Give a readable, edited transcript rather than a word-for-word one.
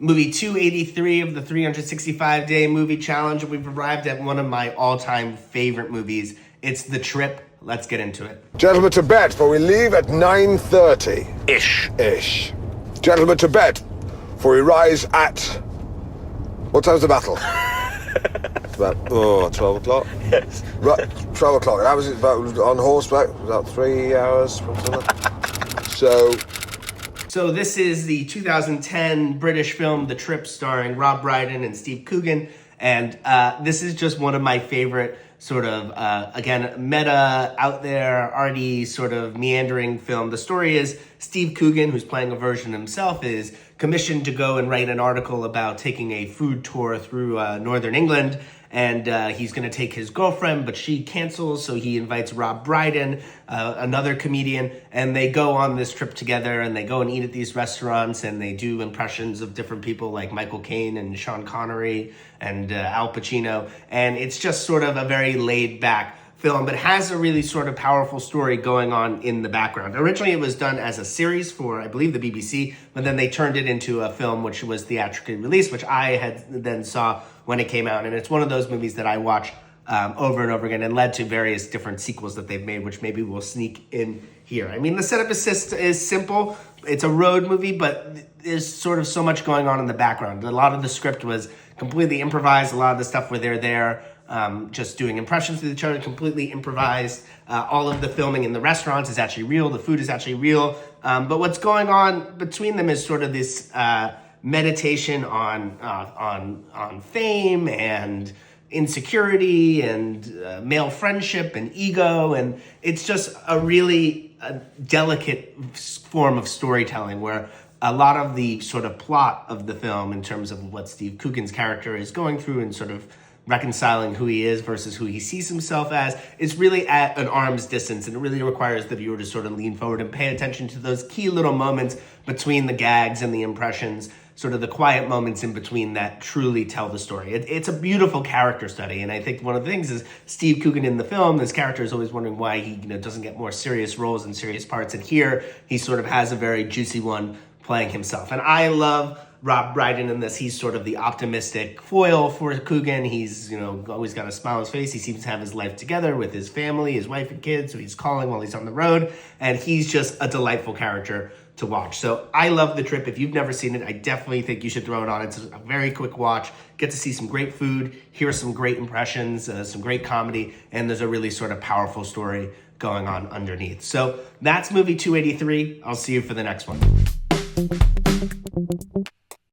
Movie 283 of the 365-day movie challenge. We've arrived at one of my all-time favorite movies. It's The Trip. Let's get into it. Gentlemen to bed, for we leave at 9:30. Ish. Gentlemen to bed, for we rise at... What time's the battle? It's about 12 o'clock? Yes. Right, 12 o'clock. That was about on horseback, about 3 hours from something. So this is the 2010 British film, The Trip, starring Rob Brydon and Steve Coogan. And this is just one of my favorite sort of, again, meta, out there, arty, sort of meandering film. The story is Steve Coogan, who's playing a version himself, is commissioned to go and write an article about taking a food tour through northern England. And he's going to take his girlfriend, but she cancels, so he invites Rob Brydon, another comedian, and they go on this trip together, and they go and eat at these restaurants, and they do impressions of different people like Michael Caine and Sean Connery and Al Pacino, and it's just sort of a very laid-back film, but has a really sort of powerful story going on in the background. Originally, it was done as a series for, I believe, the BBC, but then they turned it into a film, which was theatrically released, which I had then saw when it came out. And it's one of those movies that I watch over and over again, and led to various different sequels that they've made, which maybe we'll sneak in here. I mean, the setup is simple. It's a road movie, but there's sort of so much going on in the background. A lot of the script was completely improvised. A lot of the stuff where they're there just doing impressions with each other, completely improvised. All of the filming in the restaurants is actually real. The food is actually real. But what's going on between them is sort of this meditation on fame and insecurity and male friendship and ego. And it's just a really delicate form of storytelling where a lot of the sort of plot of the film in terms of what Steve Coogan's character is going through and sort of reconciling who he is versus who he sees himself as, is really at an arm's distance, and it really requires the viewer to sort of lean forward and pay attention to those key little moments between the gags and the impressions, sort of the quiet moments in between that truly tell the story. It's a beautiful character study, and I think one of the things is Steve Coogan in the film, this character is always wondering why he doesn't get more serious roles and serious parts, and here he sort of has a very juicy one playing himself. And I love Rob Brydon in this. He's sort of the optimistic foil for Coogan. He's, always got a smile on his face. He seems to have his life together with his family, his wife and kids, so he's calling while he's on the road. And he's just a delightful character to watch. So I love The Trip. If you've never seen it, I definitely think you should throw it on. It's a very quick watch. Get to see some great food, hear some great impressions, some great comedy, and there's a really sort of powerful story going on underneath. So that's movie 283. I'll see you for the next one.